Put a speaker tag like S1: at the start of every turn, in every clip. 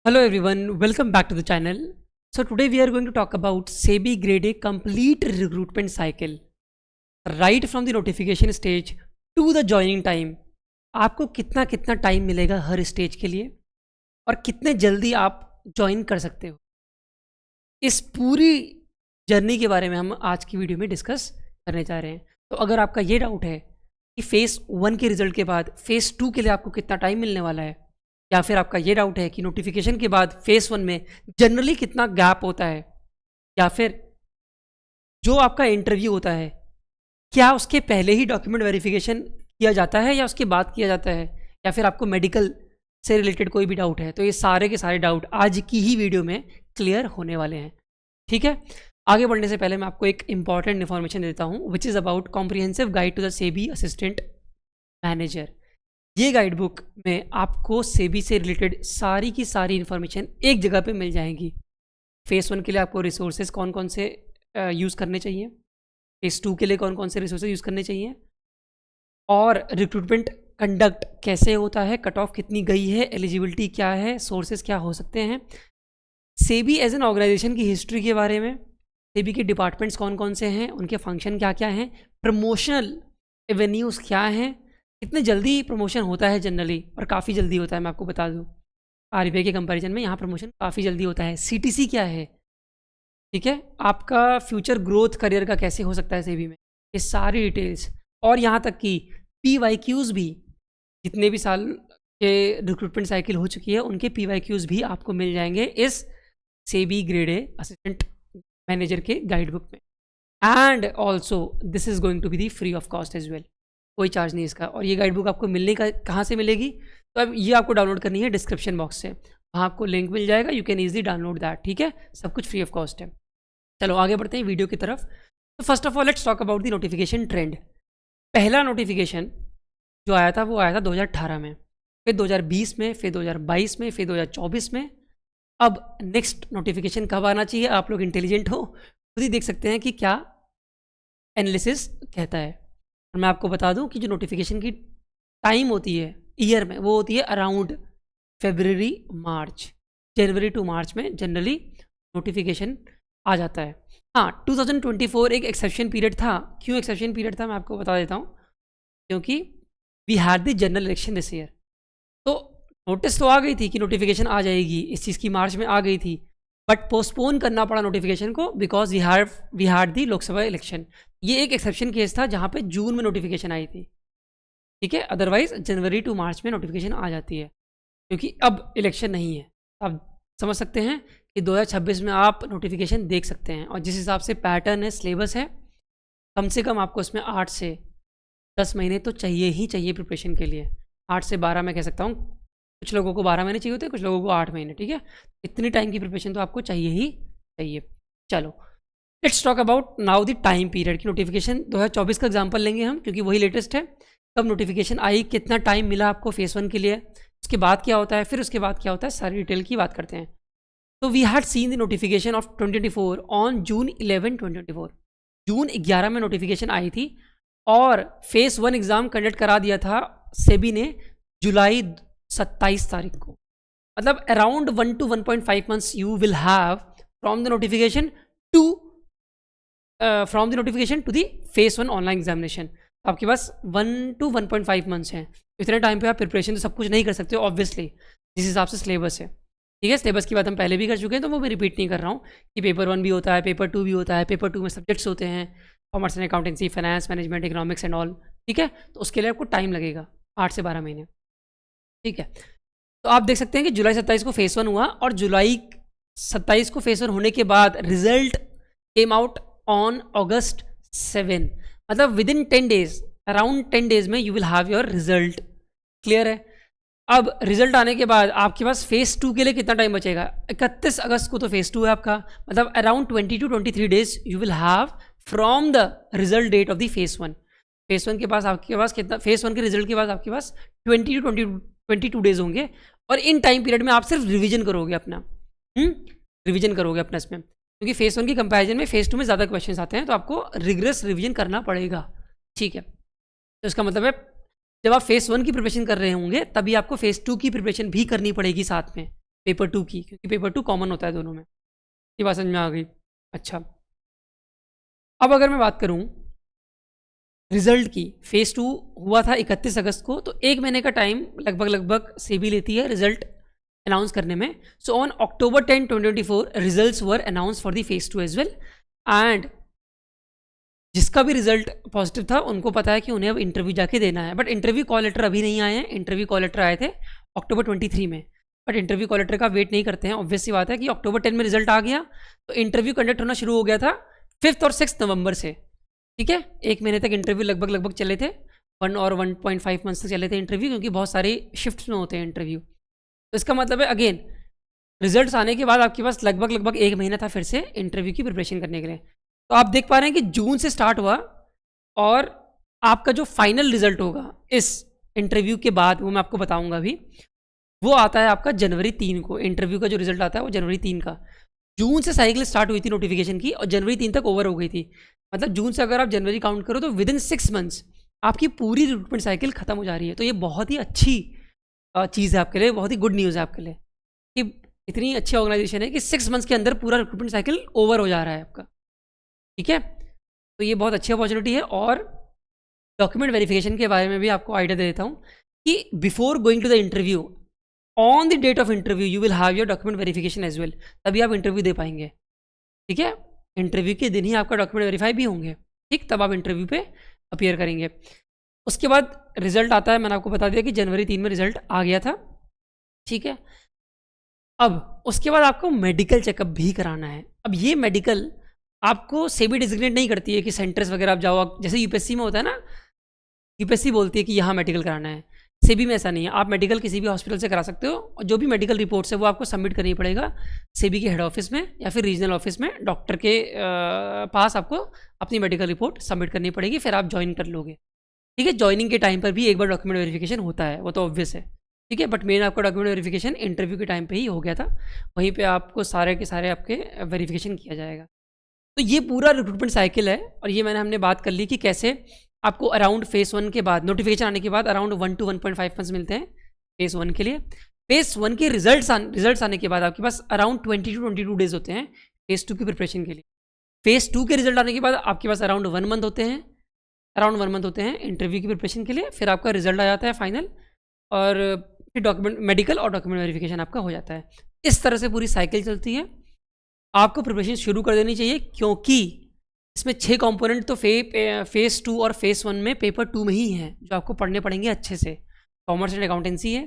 S1: Hello everyone, welcome back to the channel. So today we are going to talk about SEBI Grade A complete recruitment cycle, right from the notification stage to the joining time. आपको कितना कितना time मिलेगा हर stage के लिए और कितने जल्दी आप ज्वाइन कर सकते हो, इस पूरी जर्नी के बारे में हम आज की वीडियो में डिस्कस करने जा रहे हैं। तो अगर आपका ये डाउट है कि फेज़ 1 के रिजल्ट के बाद फेज़ 2 के लिए आपको कितना टाइम मिलने वाला है, या फिर आपका ये डाउट है कि नोटिफिकेशन के बाद फेज़ 1 में जनरली कितना गैप होता है, या फिर जो आपका इंटरव्यू होता है क्या उसके पहले ही डॉक्यूमेंट वेरिफिकेशन किया जाता है या उसके बाद किया जाता है, या फिर आपको मेडिकल से रिलेटेड कोई भी डाउट है, तो ये सारे के सारे डाउट आज की ही वीडियो में क्लियर होने वाले हैं। ठीक है, आगे बढ़ने से पहले मैं आपको एक इंपॉर्टेंट इन्फॉर्मेशन देता हूँ which is about comprehensive guide to the SEBI assistant manager. ये गाइड बुक में आपको सेबी से रिलेटेड सारी की सारी इन्फॉर्मेशन एक जगह पे मिल जाएंगी। फेज़ 1 के लिए आपको रिसोर्सेज कौन कौन से यूज़ करने चाहिए, फेज़ 2 के लिए कौन कौन से रिसोर्सेज यूज़ करने चाहिए, और रिक्रूटमेंट कंडक्ट कैसे होता है, कट ऑफ कितनी गई है, एलिजिबिलिटी क्या है, सोर्सेज क्या हो सकते हैं, सेबी एज एन ऑर्गेनाइजेशन की हिस्ट्री के बारे में, सेबी के डिपार्टमेंट्स कौन कौन से हैं, उनके फंक्शन क्या क्या हैं, प्रमोशनल एवेन्यूज़ क्या हैं, कितने जल्दी प्रमोशन होता है जनरली, और काफ़ी जल्दी होता है। मैं आपको बता दूं आरबीआई के कंपैरिजन में यहाँ प्रमोशन काफ़ी जल्दी होता है। सीटीसी क्या है, ठीक है, आपका फ्यूचर ग्रोथ करियर का कैसे हो सकता है सेबी में, ये सारी डिटेल्स, और यहाँ तक कि पीवाईक्यूज़ भी, जितने भी साल के रिक्रूटमेंट साइकिल हो चुकी है उनके पीवाईक्यूज़ भी आपको मिल जाएंगे इस SEBI grade A assistant manager के गाइड बुक में। And also this is going to be the free of cost as well, कोई चार्ज नहीं इसका। और ये गाइड बुक आपको मिलने का कहाँ से मिलेगी, तो अब ये आपको डाउनलोड करनी है डिस्क्रिप्शन बॉक्स से, वहाँ आपको लिंक मिल जाएगा, you can easily download that. ठीक है, सब कुछ फ्री ऑफ कॉस्ट है। चलो आगे बढ़ते हैं वीडियो की तरफ। तो first of all let's talk about the notification trend. पहला नोटिफिकेशन जो आया था वो आया था 2018 में, फिर 2020 में, फिर 2022 में, फिर 2024 में। अब नेक्स्ट नोटिफिकेशन कब आना चाहिए, आप लोग इंटेलिजेंट हो, खुद ही देख सकते हैं कि क्या एनालिसिस कहता है। और मैं आपको बता दूं कि जो नोटिफिकेशन की टाइम होती है ईयर में, वो होती है around February March, January to मार्च में जनरली नोटिफिकेशन आ जाता है। हाँ, 2024 एक एक्सेप्शन पीरियड था। क्यों एक्सेप्शन पीरियड था मैं आपको बता देता हूँ, क्योंकि we had the general election this year. तो नोटिस तो आ गई थी कि नोटिफिकेशन आ जाएगी, इस चीज़ की मार्च में आ गई थी, बट पोस्टपोन करना पड़ा नोटिफिकेशन को because we had the Lok Sabha election. ये एक एक्सेप्शन केस था जहाँ पे जून में नोटिफिकेशन आई थी। ठीक है, अदरवाइज जनवरी टू मार्च में नोटिफिकेशन आ जाती है, क्योंकि अब इलेक्शन नहीं है। आप समझ सकते हैं कि 2026 में आप नोटिफिकेशन देख सकते हैं, और जिस हिसाब से पैटर्न है, सिलेबस है, कम से कम आपको इसमें 8 से 10 महीने तो चाहिए ही चाहिए प्रिपरेशन के लिए। 8 से 12 मैं कह सकता हूँ, कुछ लोगों को 12 महीने चाहिए होते हैं, कुछ लोगों को 8 महीने। ठीक है, इतनी टाइम की प्रिपरेशन तो आपको चाहिए ही चाहिए। चलो let's talk about now the time period की नोटिफिकेशन। 2024 का एग्जांपल लेंगे हम, क्योंकि वही लेटेस्ट है। कब नोटिफिकेशन आई, कितना टाइम मिला आपको फेज़ 1 के लिए, उसके बाद क्या होता है, फिर उसके बाद क्या होता है, सारी डिटेल की बात करते हैं। तो we had seen the notification of 2024 on June 11, 2024। June 11 में नोटिफिकेशन आई थी, और फेज़ 1 एग्ज़ाम कंडक्ट करा दिया था सेबी ने जुलाई 27 तारीख को। मतलब around 1 to 1.5 months you will have from the notification to the phase 1 online examination. आपके पास 1 to 1.5 मंथ्स हैं। इतने टाइम पे आप प्रिपरेशन तो सब कुछ नहीं कर सकते हो ऑब्वियसली, जिस हिसाब से सिलेबस है। ठीक है, सिलेबस की बात हम पहले भी कर चुके हैं, तो वो मैं रिपीट नहीं कर रहा हूँ कि पेपर 1 भी होता है, पेपर 2 भी होता है, पेपर 2 में सब्जेक्ट्स होते हैं, commerce and accountancy, finance, management, economics and all. ठीक है, तो उसके लिए आपको टाइम लगेगा 8 से 12 महीने। ठीक है, तो आप देख सकते हैं कि जुलाई 27 को फेज़ 1 हुआ, और जुलाई 27 को फेज़ 1 होने के बाद result came out on August 7। मतलब within 10 days, around 10 days में you will have your result. Clear है। अब रिजल्ट आने के बाद आपके पास फेज़ 2 के लिए कितना टाइम बचेगा, 31 अगस्त को तो फेज़ 2 है आपका, मतलब around 20 to 23 days you will have from the result date of the phase 1। Phase 1 के पास आपके पास कितना, फेज़ 1 के रिजल्ट के बाद आपके पास 20 to 22 डेज होंगे, और इन टाइम पीरियड में आप सिर्फ रिवीजन करोगे अपना, रिवीजन करोगे अपना इसमें, क्योंकि फेज़ 1 की कंपैरिजन में फेज़ 2 में ज़्यादा क्वेश्चंस आते हैं, तो आपको रिग्रेस रिवीजन करना पड़ेगा। ठीक है, तो इसका मतलब है जब आप फेज़ 1 की प्रिपरेशन कर रहे होंगे तभी आपको फेज़ 2 की प्रिपरेशन भी करनी पड़ेगी साथ में। पेपर 2 की, क्योंकि पेपर 2 कॉमन होता है दोनों में। ये बात समझ में आ गई। अच्छा, अब अगर मैं बात करूँ रिजल्ट की, फेज़ 2 हुआ था 31 अगस्त को, तो 1 महीने का टाइम लगभग सेबी लेती है रिजल्ट अनाउंस करने में। So on October 10, 2024 results were announce for the phase 2 as well. And जिसका भी रिजल्ट पॉजिटिव था उनको पता है कि उन्हें अब इंटरव्यू जाके देना है, बट इंटरव्यू कॉल लेटर अभी नहीं आए हैं। इंटरव्यू कॉल लेटर आए थे October 23 में, बट इंटरव्यू कॉल लेटर का वेट नहीं करते हैं। ऑब्वियस सी बात है कि October 10 में रिजल्ट आ गया तो इंटरव्यू कंडक्ट होना शुरू हो गया था 5th और 6th नवंबर से। ठीक है, 1 महीने तक इंटरव्यू लगभग चले थे, 1 और 1.5 मंथ्स तक चले थे इंटरव्यू, क्योंकि बहुत सारे शिफ्ट्स में होते हैं इंटरव्यू। तो इसका मतलब है अगेन रिजल्ट्स आने के बाद आपके पास लगभग 1 महीना था फिर से इंटरव्यू की प्रिपरेशन करने के लिए। तो आप देख पा रहे हैं कि जून से स्टार्ट हुआ और आपका जो फाइनल रिजल्ट होगा इस इंटरव्यू के बाद, वो मैं आपको बताऊंगा अभी, वो आता है आपका जनवरी 3 को। इंटरव्यू का जो रिजल्ट आता है वो जनवरी 3 का। जून से साइकिल स्टार्ट हुई थी नोटिफिकेशन की और जनवरी 3 तक ओवर हो गई थी। मतलब जून से अगर आप जनवरी काउंट करो तो विद इन 6 मंथ्स आपकी पूरी रिक्रूटमेंट साइकिल खत्म हो जा रही है। तो ये बहुत ही अच्छी चीज़ है आपके लिए, बहुत ही गुड न्यूज़ है आपके लिए कि इतनी अच्छी ऑर्गेनाइजेशन है कि 6 मंथ्स के अंदर पूरा रिक्रूटमेंट साइकिल ओवर हो जा रहा है आपका। ठीक है, तो ये बहुत अच्छी अपॉर्चुनिटी है। और डॉक्यूमेंट वेरिफिकेशन के बारे में भी आपको आइडिया दे देता हूँ कि before going to the interview, on the date of interview you will have your document verification as well, तभी आप इंटरव्यू दे पाएंगे। ठीक है, इंटरव्यू के दिन ही आपका डॉक्यूमेंट वेरीफाई भी होंगे, ठीक, तब आप इंटरव्यू पे अपीयर करेंगे। उसके बाद रिजल्ट आता है, मैंने आपको बता दिया कि जनवरी 3 में रिजल्ट आ गया था। ठीक है, अब उसके बाद आपको मेडिकल चेकअप भी कराना है। अब ये मेडिकल आपको सेबी डिजिग्नेट नहीं करती है कि सेंटर्स वगैरह आप जाओ, जैसे यूपीएससी में होता है ना, यूपीएससी बोलती है कि यहाँ मेडिकल कराना है। सेबी में ऐसा नहीं है, आप मेडिकल किसी भी हॉस्पिटल से करा सकते हो और जो भी मेडिकल रिपोर्ट्स है वो आपको सबमिट करनी पड़ेगा सेबी के हेड ऑफिस में या फिर रीजनल ऑफिस में, डॉक्टर के पास आपको अपनी मेडिकल रिपोर्ट सबमिट करनी पड़ेगी, फिर आप ज्वाइन कर लोगे। ठीक है, ज्वाइनिंग के टाइम पर भी एक बार डॉक्यूमेंट वेरिफिकेशन होता है, वो तो ऑब्वियस है। ठीक है, बट मेन आपका डॉक्यूमेंट वेरिफिकेशन इंटरव्यू के टाइम पे ही हो गया था, वहीं पे आपको सारे के सारे आपके वेरिफिकेशन किया जाएगा। तो ये पूरा रिक्रूटमेंट साइकिल है और ये हमने बात कर ली कि कैसे आपको अराउंड फेज़ 1 के बाद, नोटिफिकेशन आने के बाद अराउंड 1 to 1.5 मंथ्स मिलते हैं फेज़ 1 के लिए। फेज़ 1 के रिजल्ट्स आने के बाद आपके पास अराउंड 20 to 22 डेज होते हैं फेज़ 2 की प्रिपरेशन के लिए। फेज़ 2 के रिजल्ट आने के बाद आपके पास अराउंड 1 मंथ होते हैं, इंटरव्यू की प्रिपरेशन के लिए। फिर आपका रिजल्ट आ जाता है फाइनल और फिर डॉक्यूमेंट मेडिकल और डॉक्यूमेंट वेरिफिकेशन आपका हो जाता है। इस तरह से पूरी साइकिल चलती है। आपको प्रिपरेशन शुरू कर देनी चाहिए क्योंकि इसमें 6 कंपोनेंट तो फेज़ 2 और फेज़ 1 में पेपर 2 में ही हैं जो आपको पढ़ने पड़ेंगे अच्छे से। कॉमर्स एंड अकाउंटेंसी है,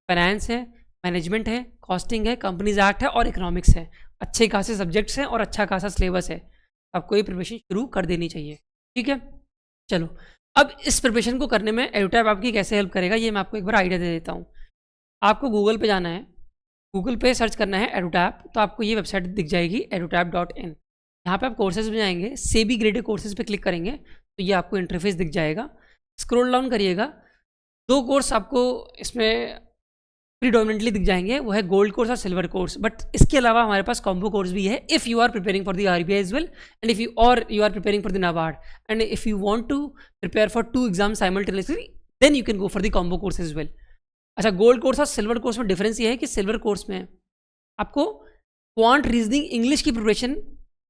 S1: फाइनेंस है, मैनेजमेंट है, कॉस्टिंग है, कंपनीज एक्ट है और इकोनॉमिक्स है। अच्छे खासे सब्जेक्ट्स हैं और अच्छा खासा सिलेबस है, आपको ये प्रिपरेशन शुरू कर देनी चाहिए। ठीक है, चलो अब इस प्रिपरेशन को करने में एडुटैप आपकी कैसे हेल्प करेगा ये मैं आपको एक बार आइडिया दे देता हूँ। आपको गूगल पे जाना है, गूगल पे सर्च करना है एडुटैप, तो आपको ये वेबसाइट दिख जाएगी edutap.in। यहाँ पे आप कोर्सेज में जाएंगे, सेबी ग्रेडेड कोर्सेज पे क्लिक करेंगे तो ये आपको इंटरफेस दिख जाएगा। स्क्रॉल डाउन करिएगा, 2 कोर्स आपको इसमें प्रीडोमिनेंटली दिख जाएंगे, वो है गोल्ड कोर्स और सिल्वर कोर्स। बट इसके अलावा हमारे पास कॉम्बो कोर्स भी है if you are preparing for the RBI as well and if you are preparing for the NABARD and if you want to prepare for 2 exam simultaneously then you can go for the combo course as well. अच्छा, gold course और silver course में difference ये है कि silver course में आपको quant reasoning English की preparation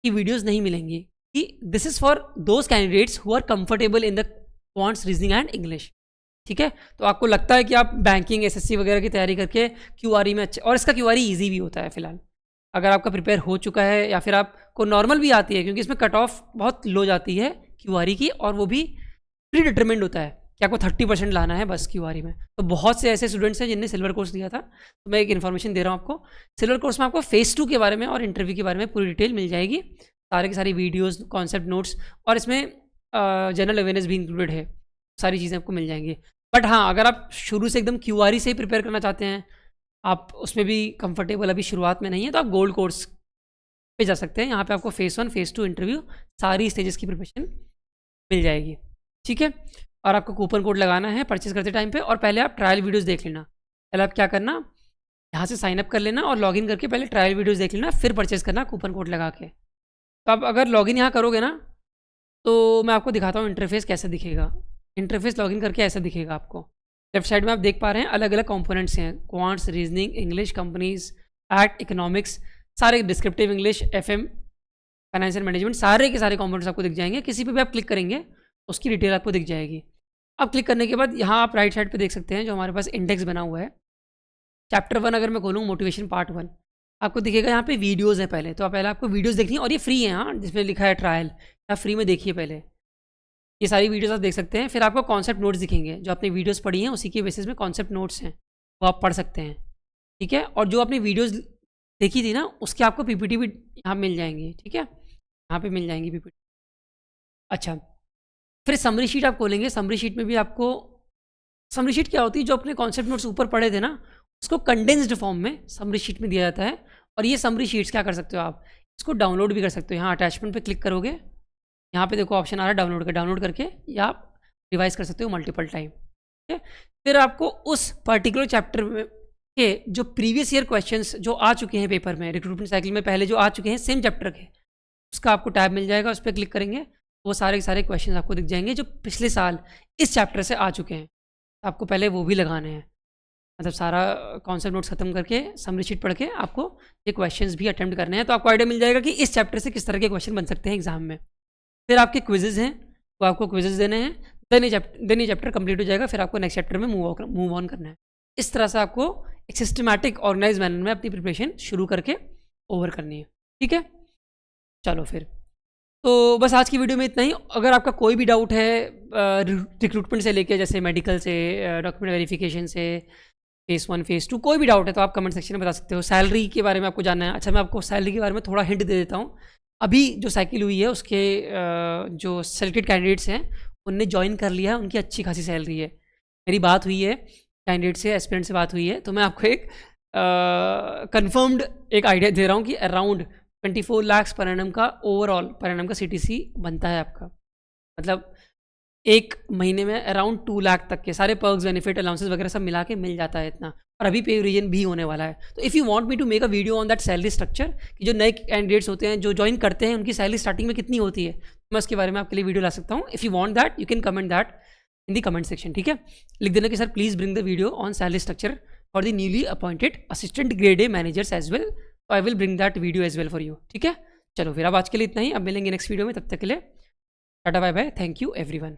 S1: की वीडियोस नहीं मिलेंगी कि this is for those candidates who are comfortable in the quants reasoning and English. ठीक है, तो आपको लगता है कि आप बैंकिंग SSC वगैरह की तैयारी करके QRE में अच्छे, और इसका QRE ईजी भी होता है फिलहाल, अगर आपका प्रिपेयर हो चुका है या फिर आपको नॉर्मल भी आती है, क्योंकि इसमें कट ऑफ बहुत लो जाती है QRE की और वो भी प्री डिटरमिंड होता है कि आपको 30% लाना है बस QRE में। तो बहुत से ऐसे स्टूडेंट्स हैं जिनने सिल्वर कोर्स लिया था, तो मैं एक इन्फॉर्मेशन दे रहा हूँ आपको। सिल्वर कोर्स में आपको फेज़ 2 के बारे में और इंटरव्यू के बारे में पूरी डिटेल मिल जाएगी, सारे की सारी वीडियोस, कॉन्सेप्ट नोट्स, और इसमें जनरल अवेयरनेस भी इंक्लूडेड है, सारी चीज़ें आपको मिल जाएंगी। बट हाँ, अगर आप शुरू से एकदम QRE से ही प्रिपेयर करना चाहते हैं, आप उसमें भी कंफर्टेबल अभी शुरुआत में नहीं है, तो आप गोल्ड कोर्स पे जा सकते हैं। यहाँ पे आपको फेज़ 1 फेज़ 2 इंटरव्यू सारी स्टेजेस की प्रिपरेशन मिल जाएगी। ठीक है, और आपको कूपन कोड लगाना है परचेज करते टाइम पे, और पहले आप ट्रायल वीडियोस देख लेना। पहले आप क्या करना, यहाँ से साइन अप कर लेना और लॉगिन करके पहले ट्रायल वीडियोस देख लेना, फिर परचेज करना कूपन कोड लगा के। तो आप अगर लॉगिन यहाँ करोगे ना, तो मैं आपको दिखाता हूँ इंटरफेस कैसे दिखेगा। इंटरफेस लॉगिन करके ऐसा दिखेगा आपको। लेफ्ट साइड में आप देख पा रहे हैं अलग अलग कंपोनेंट्स हैं, quants, reasoning, English, companies, act, economics, सारे descriptive English, FM, finance and management, सारे के सारे कंपोनेंट्स आपको दिख जाएंगे। किसी पे भी आप क्लिक करेंगे उसकी डिटेल आपको दिख जाएगी। अब क्लिक करने के बाद यहाँ आप राइट साइड पे देख सकते हैं जो हमारे पास इंडेक्स बना हुआ है। चैप्टर 1 अगर मैं खोलूँ, मोटिवेशन पार्ट 1, आपको दिखेगा यहाँ पे वीडियोज़ हैं पहले, तो पहले आपको वीडियोज़ देखनी है और ये फ्री है, हाँ, जिसमें लिखा है ट्रायल, आप फ्री में देखिए पहले, ये सारी वीडियोज़ आप देख सकते हैं। फिर आपको कॉन्सेप्ट नोट्स दिखेंगे, जो आपने वीडियोज़ पढ़ी हैं उसी के बेसिस में कॉन्सेप्ट नोट्स हैं, वो आप पढ़ सकते हैं, ठीक है। और जो आपने वीडियोज़ देखी थी ना, उसके आपको PPT भी यहाँ मिल जाएंगी, ठीक है, यहाँ पे मिल जाएंगी PPT। अच्छा, फिर समरी शीट आप खोलेंगे। समरी शीट में भी आपको, समरी शीट क्या होती है, जो अपने कॉन्सेप्ट नोट्स ऊपर पढ़े थे ना, उसको कंडेंस्ड फॉर्म में समरी शीट में दिया जाता है। और ये समरी शीट्स क्या कर सकते हो आप, इसको डाउनलोड भी कर सकते हो। यहाँ अटैचमेंट पे क्लिक करोगे, यहाँ पे देखो ऑप्शन आ रहा है डाउनलोड का, डाउनलोड करके या आप रिवाइज कर सकते हो मल्टीपल टाइम, ठीक है। फिर आपको उस पर्टिकुलर चैप्टर में के जो प्रीवियस ईयर क्वेश्चंस जो आ चुके हैं पेपर में, रिक्रूटमेंट साइकिल में पहले जो आ चुके हैं सेम चैप्टर के, उसका आपको टैब मिल जाएगा। उस पर क्लिक करेंगे, वो सारे के सारे क्वेश्चंस आपको दिख जाएंगे जो पिछले साल इस चैप्टर से आ चुके हैं। आपको पहले वो भी लगाने हैं, मतलब सारा कॉन्सेप्ट नोट्स खत्म करके समरी शीट पढ़ के आपको ये क्वेश्चंस भी अटेम्प्ट करने हैं। तो आपको आइडिया मिल जाएगा कि इस चैप्टर से किस तरह के क्वेश्चन बन सकते हैं एग्जाम में। फिर आपके क्विजेज हैं, वो आपको क्विजेज देने हैं, देन ये चैप्टर कंप्लीट हो जाएगा। फिर आपको नेक्स्ट चैप्टर में मूव ऑन करना है। इस तरह से आपको एक सिस्टमैटिक ऑर्गेनाइज मैनर में अपनी प्रिपरेशन शुरू करके ओवर करनी है, ठीक है। चलो फिर, तो बस आज की वीडियो में इतना ही। अगर आपका कोई भी डाउट है रिक्रूटमेंट से लेके, जैसे मेडिकल से, डॉक्यूमेंट वेरिफिकेशन से, फेज़ 1 फेज़ 2, कोई भी डाउट है तो आप कमेंट सेक्शन में बता सकते हो। सैलरी के बारे में आपको जानना है, अच्छा मैं आपको सैलरी के बारे में थोड़ा हिंट दे देता हूँ। अभी जो साइकिल हुई है उसके जो सेलेक्टेड कैंडिडेट्स हैं उनने ज्वाइन कर लिया है, उनकी अच्छी खासी सैलरी है। मेरी बात हुई है कैंडिडेट से, एस्पिरेंट से बात हुई है, तो मैं आपको एक कंफर्म्ड एक आइडिया दे रहा हूँ कि अराउंड 24 लाख पर एनम का ओवरऑल पर एनम का CTC बनता है आपका। मतलब एक महीने में अराउंड 2 लाख तक के सारे पर्क्स, बेनिफिट, अलाउंसेस वगैरह सब मिला के मिल जाता है इतना। और अभी पे रीजन भी होने वाला है। तो if you want me to make a video on that salary structure, कि जो नए कैंडिडेट्स होते हैं जो ज्वाइन करते हैं उनकी सैलरी स्टार्टिंग में कितनी होती है, मैं उसके बारे में आपके लिए वीडियो ला सकता हूँ। If you want that you can comment that in the comment section, ठीक है। लिख देना कि sir please bring the video on salary structure for the newly appointed assistant grade A managers as well, तो I will bring that video as well for you, ठीक है। चलो फिर अब आज के लिए इतना ही, अब मिलेंगे नेक्स्ट वीडियो में, तब तक के लिए tata bye bye, thank you everyone.